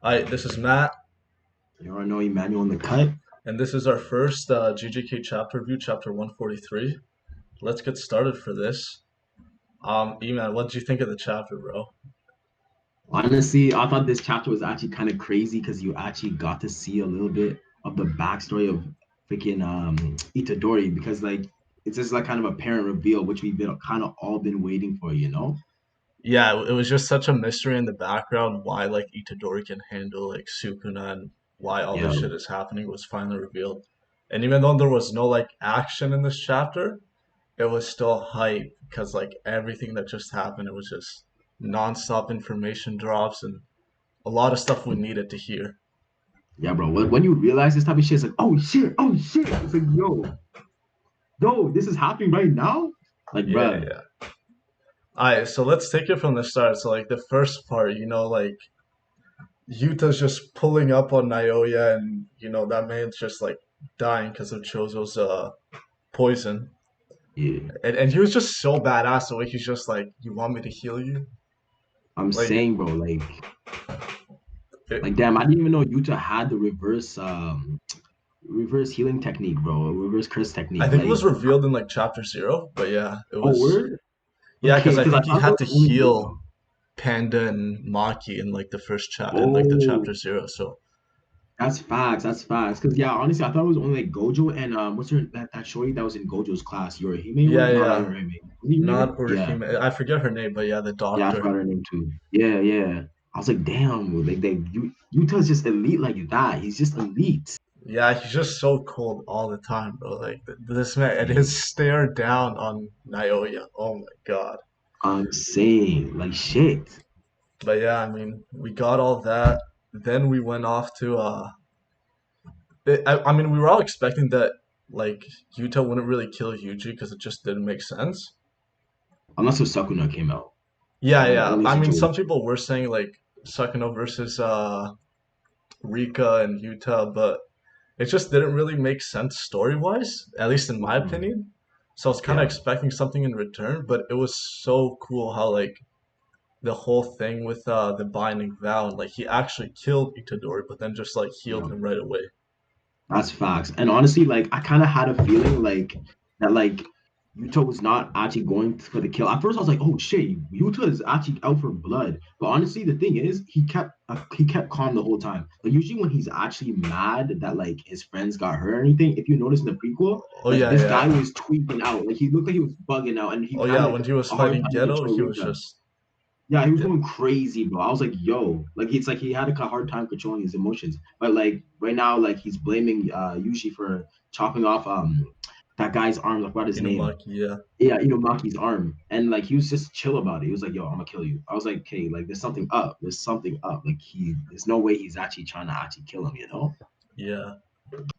Hi, this is Matt, You already know Emmanuel in the cut. and this is our first GGK chapter review, chapter 143. Let's get started for this. Eman, what did you think of the chapter, bro? Honestly, I thought this chapter was actually kind of crazy because you actually got to see a little bit of the backstory of freaking Itadori because it's just like kind of a parent reveal, which we've been kind of all been waiting for, you know? Yeah, it was just such a mystery in the background why like Itadori can handle like Sukuna and why all this Yeah, shit is happening was finally revealed. And even though there was no like action in this chapter, it was still hype because like everything that just happened, it was just nonstop information drops and a lot of stuff we needed to hear. yeah, bro. When you realize this type of shit, it's like, oh shit. It's like, yo, this is happening right now. Like, Yeah, bruh. yeah. Alright, so let's take it from the start. So like the first part, like Yuta's just pulling up on Naoya and that man's just like dying because of Chozo's poison. Yeah. And he was just so badass the way he's just like, you want me to heal you? I'm Like saying, bro, it, damn, I didn't even know Utah had the reverse healing technique, bro. Reverse curse I technique. think it was revealed in like chapter zero, but yeah, it Oh, was word? yeah, Okay, because I because I think he thought that had was to only heal Gojo. Panda and Maki in like the in like the Oh, chapter zero. So that's facts. That's facts. Because yeah, honestly, I thought it was only like Gojo and what's her that shorty that was in Gojo's class, Yorihime yeah, was? No, not yeah, Yorihime. Was it Yorihime? not Yeah, Urahime. I forget her name, but yeah, the yeah, I doctor. forgot her name too. Yeah, yeah. I was like, damn, Utah's just elite like that. He's just elite. Yeah, he's just so cold all the time, bro. Like this man and Yeah. his stare down on Naoya. Oh my God. I'm saying, like shit. But yeah, I mean, we got all that. Then we went off to I mean, we were all expecting that like Yuta wouldn't really kill Yuji because it just didn't make sense. Unless if Sakuna came out. Yeah, In the yeah. only I mean, situation. some people were saying like Sukino versus Rika and Yuta, but it just didn't really make sense story-wise, at least in my Mhm. opinion. So I was kind of Yeah. expecting something in return, but it was so cool how like the whole thing with the binding vow and like he actually killed Itadori, but then just like healed Yeah. him right away. That's facts. And honestly, I kind of had a feeling that Yuta was not actually going for the kill. At first, I was like, "Oh shit, Yuta is actually out for blood." But honestly, the thing is, he kept calm the whole time. Like usually, when he's actually mad that like his friends got hurt or anything, if you notice in the prequel, Oh like yeah, this guy yeah. was tweaking out. Like he looked like he was bugging out, and he Oh had yeah, like when he was a hard fighting time Ghetto, he controlling was Rika. just Yeah, he was yeah, going crazy, bro. I was like, yo, like it's like he had a hard time controlling his emotions. But like right now, like he's blaming Yuji for chopping off that guy's arm. Like what his name? Inumaki, yeah. Yeah, Inumaki's arm. And like he was just chill about it. He was like, yo, I'm gonna kill you. I was like, okay, like there's something up. There's something up. Like there's no way he's actually trying to actually kill him, you know? Yeah.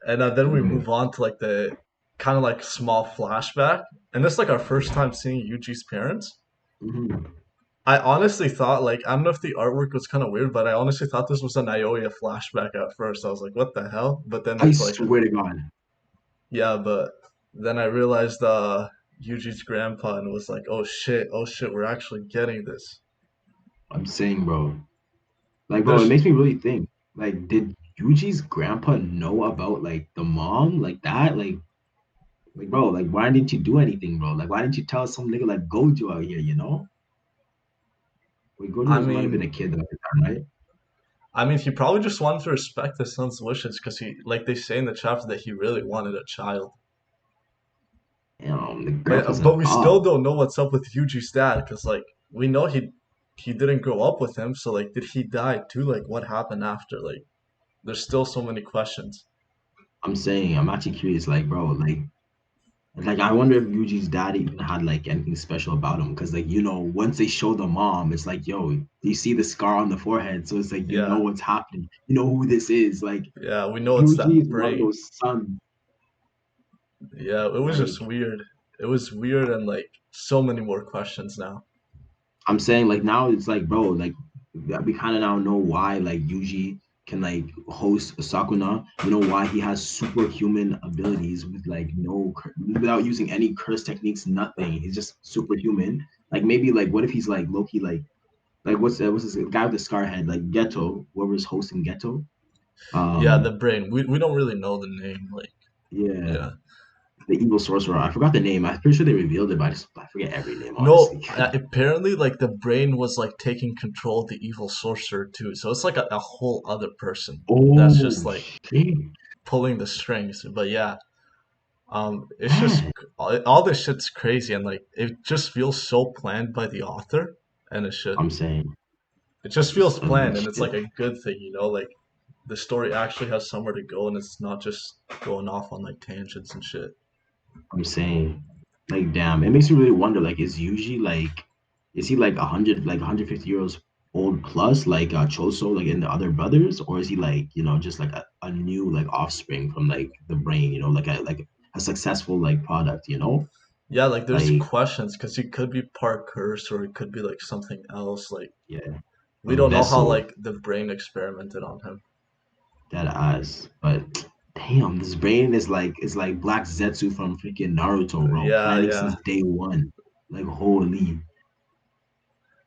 And then we Mhm. move on to like the kind of like small flashback. And this is like our first time seeing Yuji's parents. Mhm. I honestly thought like I don't know if the artwork was kind of weird, but I honestly thought this was an Naoya flashback at first. I was like, what the hell? But then I it's like swear to God. yeah, but then I realized Yuji's grandpa and was like, oh shit, we're actually getting this. I'm saying, bro. Like, bro, it There's makes me really think. Like, did Yuji's grandpa know about like the mom like that? Like, bro, like, why didn't you do anything, bro? Like, why didn't you tell some nigga like Gojo out here, you know? Wait, Gojo I might have been a mean kid at the time, right? I mean he probably just wanted to respect his son's wishes because he like they say in the chapter that he really wanted a child. Damn, the But grandpa's an but we still op. don't know what's up with Yuji's dad because like we know he didn't grow up with him, so like did he die too? Like what happened after? Like there's still so many questions. I'm saying, I'm actually curious, like, bro, like I wonder if Yuji's dad even had like anything special about him, because like once they show the mom, it's like, yo, you see the scar on the forehead, so it's like Yeah, what's happening, you know who this is. Like, yeah, we know it's Yuji that is one of brain. those sons, Yeah, it was just like. weird. It was weird and like so many more questions now. I'm saying like now it's like, bro, like we kind of now know why like Yuji can like host Sakuna. You know why he has superhuman abilities with like no without using any curse techniques, nothing. He's just superhuman. Like maybe like what if he's like Loki, like Like what's this guy with the scar head? Like Ghetto, whoever's hosting Ghetto. Yeah, the Um, brain. We don't really know the name. Like, yeah, yeah. the evil sorcerer. I forgot the name. I'm pretty sure they revealed it, but I forget every name, No, honestly. apparently, like the brain was like taking control of the evil sorcerer too. So it's like a whole other person that's just Oh like shit, pulling the strings. But yeah, it's just man! all this shit's crazy and like it just feels so planned by the author, and I'm saying, it just feels planned, and it's shit. like a good thing, you know, like the story actually has somewhere to go, and it's not just going off on like tangents and shit. I'm saying, like, damn, it makes me really wonder. Like, is he like 150 years old plus, like Choso, like in the other brothers, or is he like, just like a new like offspring from like the brain, like a successful like product, Yeah, like there's like questions because he could be part curse or it could be like something else. Like yeah, we a don't know how vessel like the brain experimented on him. that eyes, but. Damn, this brain is like Black Zetsu from freaking Naruto, bro. Yeah, Planning yeah. since day one. Like holy.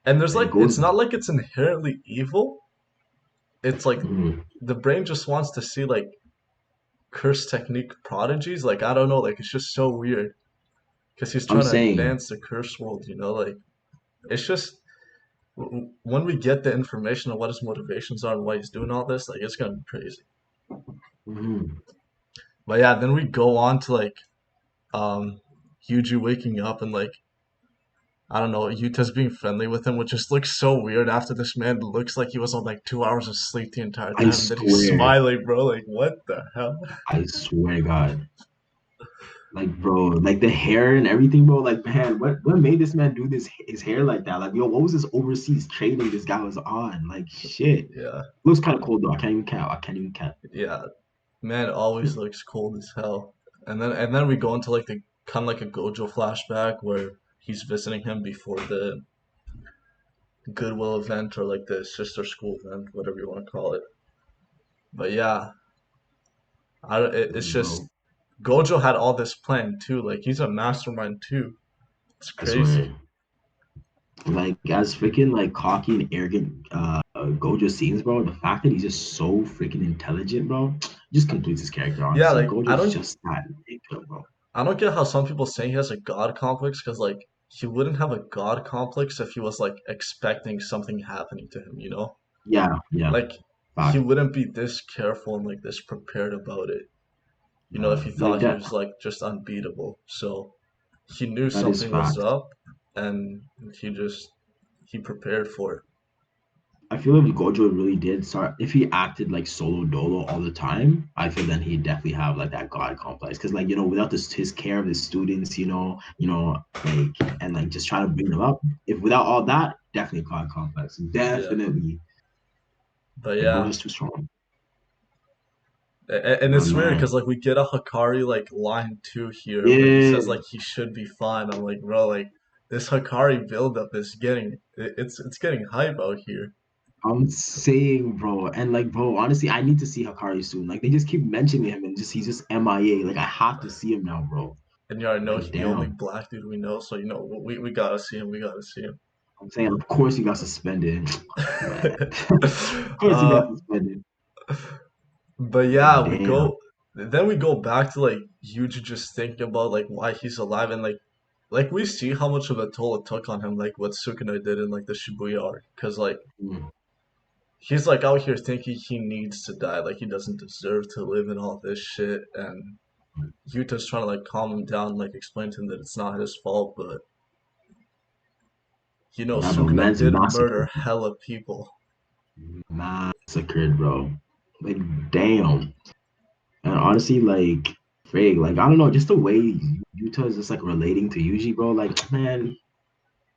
And there's And it like goes it's not like it's inherently evil. It's like mhm. the brain just wants to see like curse technique prodigies. Like I don't know, like it's just so weird because he's I'm trying to saying, advance the curse world. You know, like it's just when we get the information on what his motivations are and why he's doing all this, like it's gonna be crazy. mhm. But yeah, then we go on to like Yuji waking up and like I don't know, Yuta's being friendly with him, which just looks so weird after this man looks like he was on like 2 hours of sleep the entire I time, and then he's swear, smiling, bro. Like what the hell? I swear to God. Like, bro, like the hair and everything, bro. Like, man, what made this man do this his hair like that? Like, yo, what was this overseas training this guy was on? Like, shit. Yeah, Looks kind of cold though. I can't even count. I can't even count. yeah. Man always looks cold as hell. And then we go into like the kind of like a Gojo flashback where he's visiting him before the Goodwill event or like the sister school event, whatever you want to call it. But yeah, it's just Bro, Gojo had all this planned too. Like he's a mastermind too. It's I crazy. swear. Like, as freaking like cocky and arrogant Gojo seems, bro, the fact that he's just so freaking intelligent, bro, just completes his character, Yeah, honestly. like Gojo's just that nigga, bro. I don't get how some people say he has a god complex because like he wouldn't have a god complex if he was like expecting something happening to him, you know? Yeah, yeah. Like he Fact. wouldn't be this careful and like this prepared about it, you know, if Nah, he like thought he that. was like just unbeatable. So he knew That is something was fact. up and he just he prepared for it. I feel if Gojo really did start, if he acted like solo dolo all the time, I feel then he'd definitely have like that god complex. Because like without this his care of his students, like and like just trying to bring them up. If without all that, definitely a god complex. Yeah. Definitely. But Like bro's yeah. just too strong. And But it's weird because man, like we get a Hakari like line two here where he yeah, says like he should be fine. I'm like, bro, like this Hakari buildup is getting it's getting hype out here. I'm saying, bro, and like, bro, honestly, I need to see Hakari soon. Like, they just keep mentioning him, and just he's just MIA. Like, I have to see him now, bro. And you already know Like, he's the only damn. black dude we know, so you know we gotta see him. We gotta see him. I'm saying, of course, he got suspended, man. Of course, he got uh, suspended. but But yeah, damn, then we go back to like Yuji just thinking about like why he's alive and like we see how much of a toll it took on him, like what Sukuna did in like the Shibuya arc, because like mm, he's like out here thinking he needs to die, like he doesn't deserve to live and all this shit, and Yuta's trying to like calm him down, like explain to him that it's not his fault, but you know yeah, bro, Sukuna man's did murder massacred, hella people. massacred, bro. Like, damn. And honestly, like, Frig, like, I don't know, just the way Utah is just like relating to Yuji, bro. Like, man,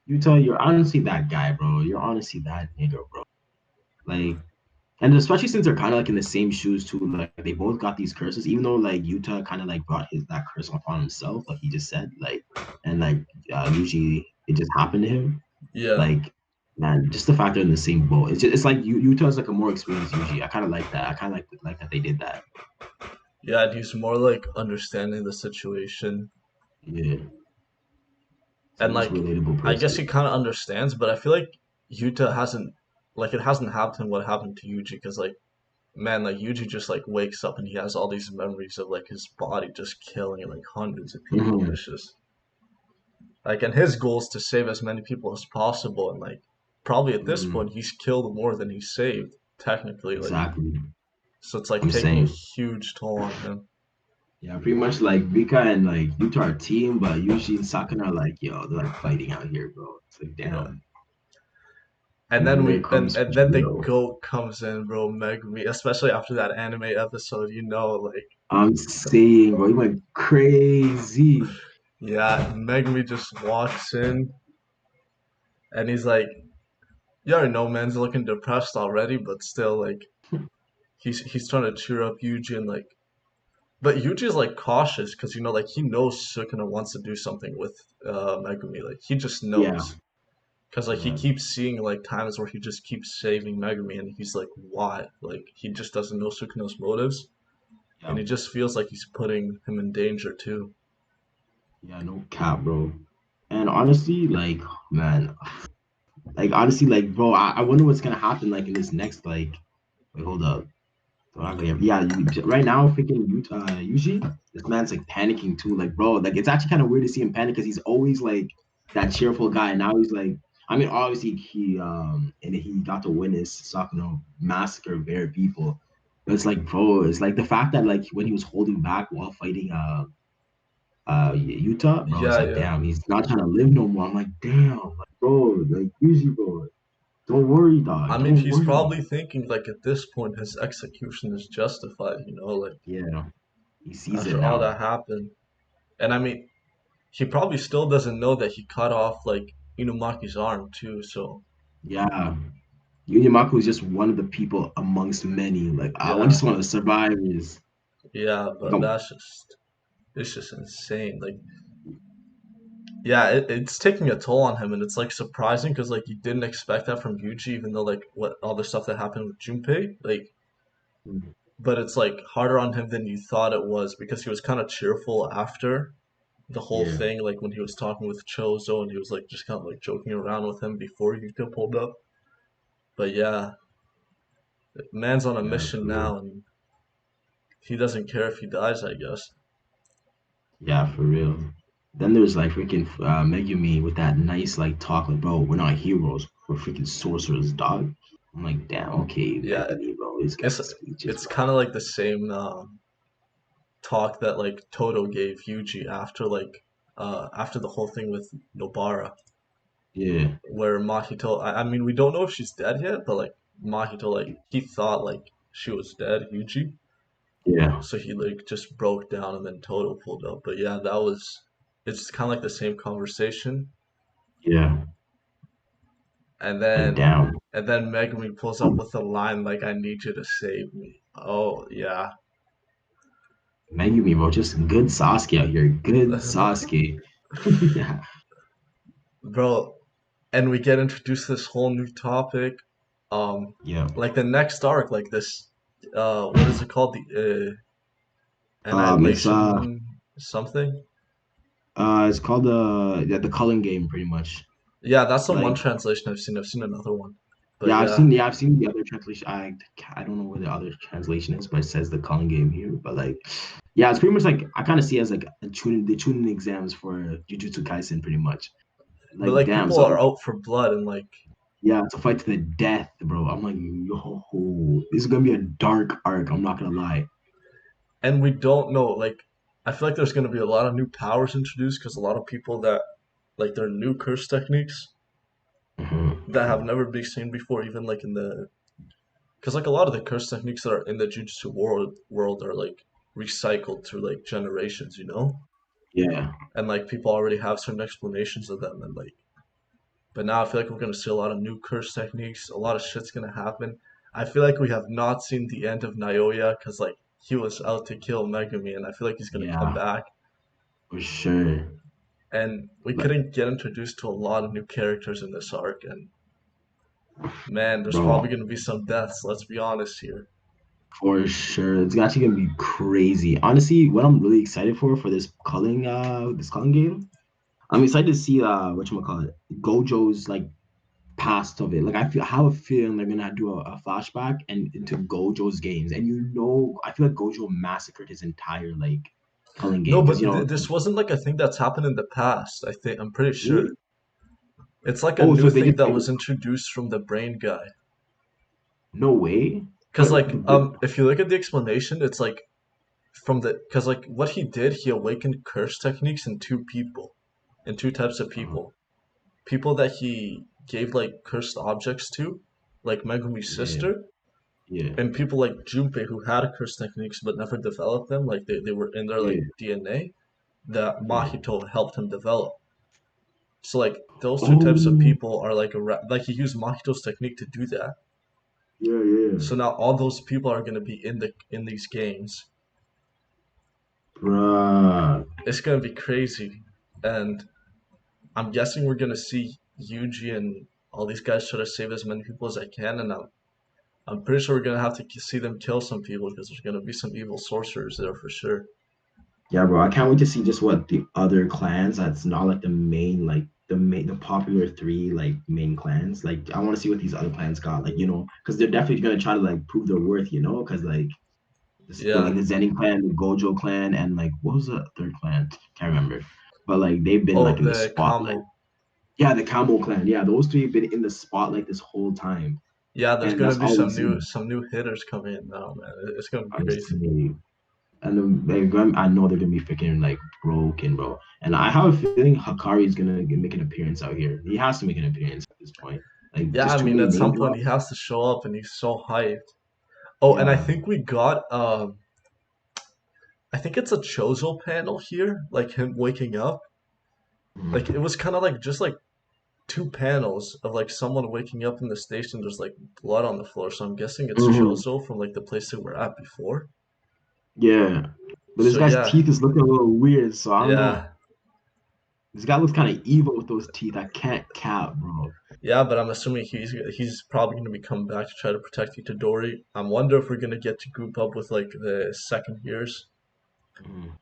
Utah, you're honestly that guy, bro. You're honestly that nigga, bro. Like, and especially since they're kind of like in the same shoes too. Like, they both got these curses, even though like Utah kind of like brought his that curse upon himself, like he just said, like, and like usually it just happened to him. Yeah, Like, man, just the fact they're in the same boat. It's like Utah's like a more experienced Yuji. I kind of like that. I kind of like that they did that. yeah, and he's more like understanding the situation, Yeah, it's the and most like relatable I guess person. he kind of understands, but I feel like Yuta hasn't like it hasn't happened what happened to Yuji because like man like Yuji just like wakes up and he has all these memories of like his body just killing like hundreds of people and Hmm. it's just like and his goal is to save as many people as possible and like probably at this Hmm. point he's killed more than he's saved technically like Exactly. so it's like I'm taking a saying. huge toll on him, Yeah, pretty much like Vika and like Yuta are a team, but usually Sakana are like, yo, they're like fighting out here, bro. It's like, yeah. damn, And then here we comes and then the Fushiguro. goat comes in, bro, Megumi, especially after that anime episode, you know, like I'm saying, bro, he went crazy. yeah, Megumi just walks in and he's like, you already know man's looking depressed already, but still like he's trying to cheer up Yuji and like but Yuji's like cautious because you know like he knows Sukuna wants to do something with Megumi. Like he just Yeah, knows. Because like he yeah, keeps seeing like times where he just keeps saving Megumi and he's like, why? Like he just doesn't know Sukuna's motives. yeah, And he just feels like he's putting him in danger too. yeah, no cap, bro. And honestly, man, honestly, bro, I wonder what's gonna happen, like, in this next, wait, hold up. So yeah, right now, freaking Yuji, this man's like panicking too. Like, bro, like it's actually kind of weird to see him panic because he's always like that cheerful guy. Now he's like, I mean, obviously and he got to witness Sakano massacre bare people. But it's like, bro, it's like the fact that like when he was holding back while fighting Utah, bro, it's Yeah, like, yeah. damn, he's not trying to live no more. I'm like, damn, like, bro, like Yuji, bro, don't worry, I dog, mean, don't he's worry. probably thinking like at this point his execution is justified, you know, like Yeah, he sees it after all now. that happened. And I mean, he probably still doesn't know that he cut off like Inumaki's arm too, so Yeah, Yunyamaku is just one of the people amongst many. Like, I yeah. just want to survive. Is Yeah, like, but it's just insane. Like yeah, it's taking a toll on him, and it's like surprising because like you didn't expect that from Yuji, even though like what all the stuff that happened with Junpei, like, but it's like harder on him than you thought it was because he was kind of cheerful after the whole yeah, thing, like when he was talking with Chozo and he was like just kind of like joking around with him before he got pulled up. But yeah, man's on a yeah, mission for real. now, and he doesn't care if he dies, I guess. Yeah, for real. Then there's like freaking Megumi with that nice like talk, like, bro, we're not heroes, we're freaking sorcerers, dog. I'm like, damn, okay, Yeah, Megumi, bro, this it's guy's speeches, it's bro. kind of like the same talk that like Toto gave Yuji after the whole thing with Nobara, Yeah, where Mahito I mean we don't know if she's dead yet, but like Mahito like he thought like she was dead, Yuji. yeah, So he like just broke down and then Toto pulled up. But yeah, that was it's kind of like the same conversation. yeah. And Like, then damn, Megumi pulls up with a line like I need you to save me. Oh yeah. Megumi, bro, just good Sasuke out here, good Sasuke. Yeah, Bro, and we get introduced to this whole new topic. yeah. Like the next arc, like this, what is it called? The It's annihilation something. it's called the Culling game, pretty much. Yeah, that's the one Like, translation I've seen. I've seen another one, but I've seen the other translation. I don't know where the other translation is, but it says the Culling game here. But like, yeah, it's pretty much like I kind of see it as like the tuning exams for Jujutsu Kaisen, pretty much. but Like, like damn, people so are out for blood and like, yeah, it's a fight to the death, bro. I'm like, yo, this is gonna be a dark arc. I'm not gonna lie. and we don't know. Like, I feel like there's gonna be a lot of new powers introduced because a lot of people that like their new curse techniques that have Mhm. never been seen before, even like in the because like a lot of the curse techniques that are in the Jujutsu world are like recycled through like generations, you know, Yeah, and like people already have certain explanations of them, and like but now I feel like we're gonna see a lot of new curse techniques. A lot of shit's gonna happen. I feel like we have not seen the end of Naoya because like he was out to kill Megumi, and I feel like he's gonna come yeah, back. for sure. And we But couldn't get introduced to a lot of new characters in this arc, and man, there's probably bro, gonna be some deaths. Let's be honest here. for sure. It's actually gonna be crazy. Honestly, what I'm really excited for this culling game. I'm excited to see what you call it. Gojo's like past of it. Like I have a feeling they're gonna do a flashback and into Gojo's games, and I feel like Gojo massacred his entire like Culling No, game because but this wasn't like a thing that's happened in the past. I'm pretty sure. really? It's like a Oh, new so they thing just that was introduced from the brain guy. no way. Cause But like if you look at the explanation, it's like from the cause like what he did, he awakened curse techniques in two people, in two types of uh, people. People that he gave like cursed objects to, like Megumi's yeah, sister, yeah, and people like Junpei who had cursed techniques but never developed them, like they were in their like yeah, DNA that yeah. Mahito helped him develop. So like those two types of Oh, people are like like he used Mahito's technique to do that. yeah, yeah, So now all those people are gonna be in these games. bruh. It's gonna be crazy, and I'm guessing we're gonna see Yuji and all these guys try to save as many people as they can, and I'm pretty sure we're gonna have to see them kill some people because there's gonna be some evil sorcerers there for sure. Yeah, bro. I can't wait to see just what the other clans that's not like the main, like the popular three like main clans. Like I want to see what these other clans got. Like, because they're definitely gonna try to like prove their worth, because like like Yeah. the Zenin clan, the Gojo clan, and like what was the third clan? Can't remember. But like they've been like Oh, in the the spotlight. Kamo. Yeah, the Camel clan. Yeah, those three have been in the spotlight this whole time. Yeah, there's And gonna that's be all we've seen. some new hitters coming in now, man. It's gonna be I crazy. see. And I know they're gonna be freaking like broken, bro. And I have a feeling Hakari is gonna make an appearance out here. He has to make an appearance at this point. Like Yeah, just I too mean, many at name some point he drops. has to show up, and he's so hyped. Oh, and Yeah. I think it's a Chozo panel here, like him waking up. Like it Mm-hmm. was kind of like just like two panels of like someone waking up in the station. There's like blood on the floor, so I'm guessing it's Mm-hmm. Chozo from like the place that we're at before. Yeah. But this So guy's yeah, teeth is looking a little weird, so I don't know. yeah, This guy looks kind of evil with those teeth. I can't cap, bro. yeah. But I'm assuming he's probably gonna be coming back to try to protect Itadori. I wonder if we're gonna get to group up with like the second years. Mm.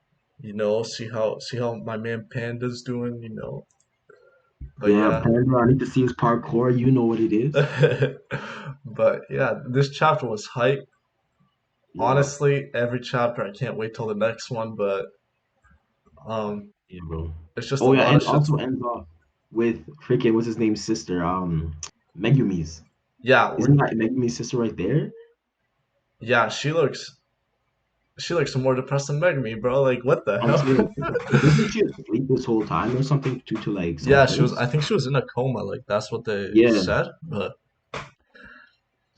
See how my man Panda's doing. But Yeah, yeah. Panda, I need to see his parkour. You know what it is. But yeah, this chapter was hype. Yeah. Honestly, every chapter I can't wait till the next one, but um Yeah, bro. it's just a Oh yeah, lot of and shit. also ends off with freaking what's his name, sister, Megumi's. Yeah, Isn't that Megumi's sister right there? yeah, she looks more depressed than Megumi, bro. Like what the I'm hell? saying, wasn't she asleep this whole time or something due to like some Yeah, she was I curse? think she was in a coma, like that's what they Yeah. said. But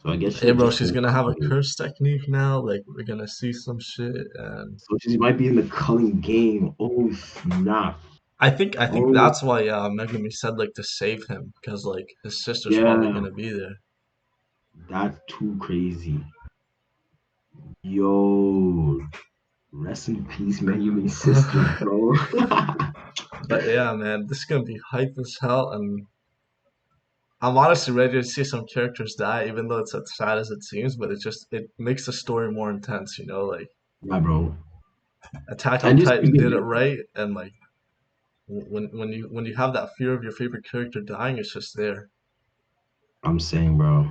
So I guess she hey was bro, just she's woke gonna up have a late. curse technique now, like we're gonna see some shit and So she might be in the culling game. Oh snap. I think Oh that's why Megumi said like to save him because like his sister's probably yeah. gonna be there. That's too crazy. Yo, rest in peace, Megumi's sister, bro. But yeah, man, this is gonna be hype as hell, and I'm honestly ready to see some characters die, even though it's as sad as it seems. But it makes the story more intense, Like Yeah, bro. Attack on And just Titan speaking did it of, right, and like when you have that fear of your favorite character dying, it's just there. I'm saying, bro.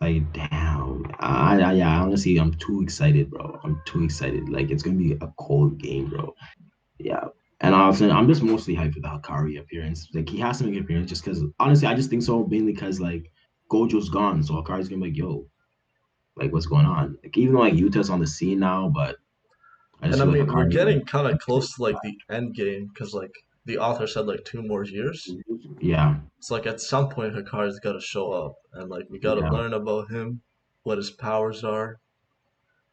Like, damn. Yeah, honestly, I'm too excited, bro. I'm too excited. Like, it's gonna be a cold game, bro. Yeah. And honestly, I'm just mostly hyped for the Hakari appearance. Like, he has to make an appearance just because, honestly, I just think so, mainly because, like, Gojo's gone. So Hakari's gonna be like, yo, like, what's going on? Like, even though, like, Yuta's on the scene now, but I just And I feel like mean, we're Hakari's gonna getting kind of take close to like the end game because like the author said like 2 more years. Yeah. So like at some point, Hikari's got to show up, and like we got to Yeah. learn about him, what his powers are,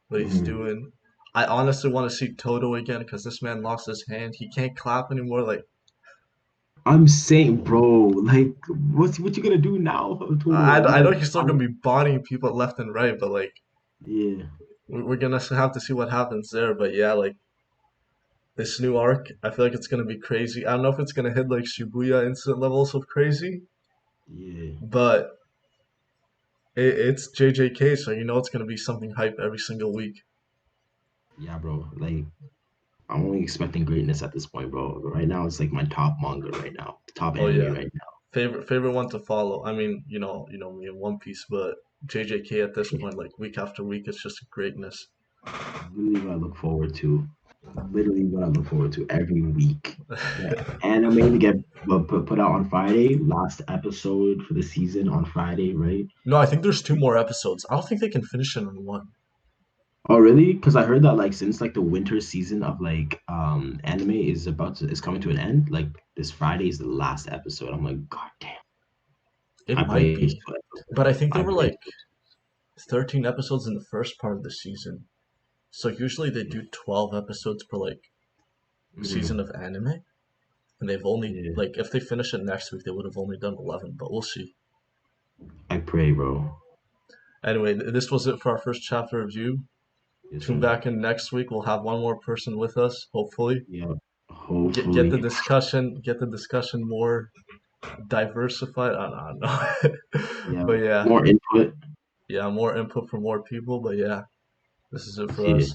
what he's Mhm. doing. I honestly want to see Toto again because this man lost his hand. He can't clap anymore. Like I'm saying, bro, like, what you gonna do now, Toto? You I know gonna he's still gonna be bodying people left and right, but like yeah. we're gonna have to see what happens there. But yeah, like this new arc, I feel like it's gonna be crazy. I don't know if it's gonna hit like Shibuya incident levels of crazy, Yeah. but it's JJK, so you know it's gonna be something hype every single week. Yeah, bro. Like, I'm only expecting greatness at this point, bro. Right now, it's like my top manga right now, top Oh anime yeah, right now. favorite one to follow. I mean, me in One Piece, but JJK at this point, like week after week, it's just greatness. Literally what I look forward to. Literally what I look forward to every week. The anime to get put out on Friday. Last episode for the season on Friday, right? No, I think there's two more episodes. I don't think they can finish it in one. Oh, really? Because I heard that like since like the winter season of like anime is coming to an end, like this Friday is the last episode. I'm like, God damn. It I might play be, but I think there I were play like 13 episodes in the first part of the season. So usually they do 12 episodes per like season Mhm. of anime, and they've only Yeah, like if they finish it next week, they would have only done 11, but we'll see. I pray, bro. Anyway, this was it for our first chapter review. Yes, Tune sir. back in next week. We'll have one more person with us, hopefully. Yeah. Get the Hopefully. discussion more diversified. I don't know. Yeah. But yeah, More input. yeah, more input from more people. But yeah, this is it Let's for get it. us.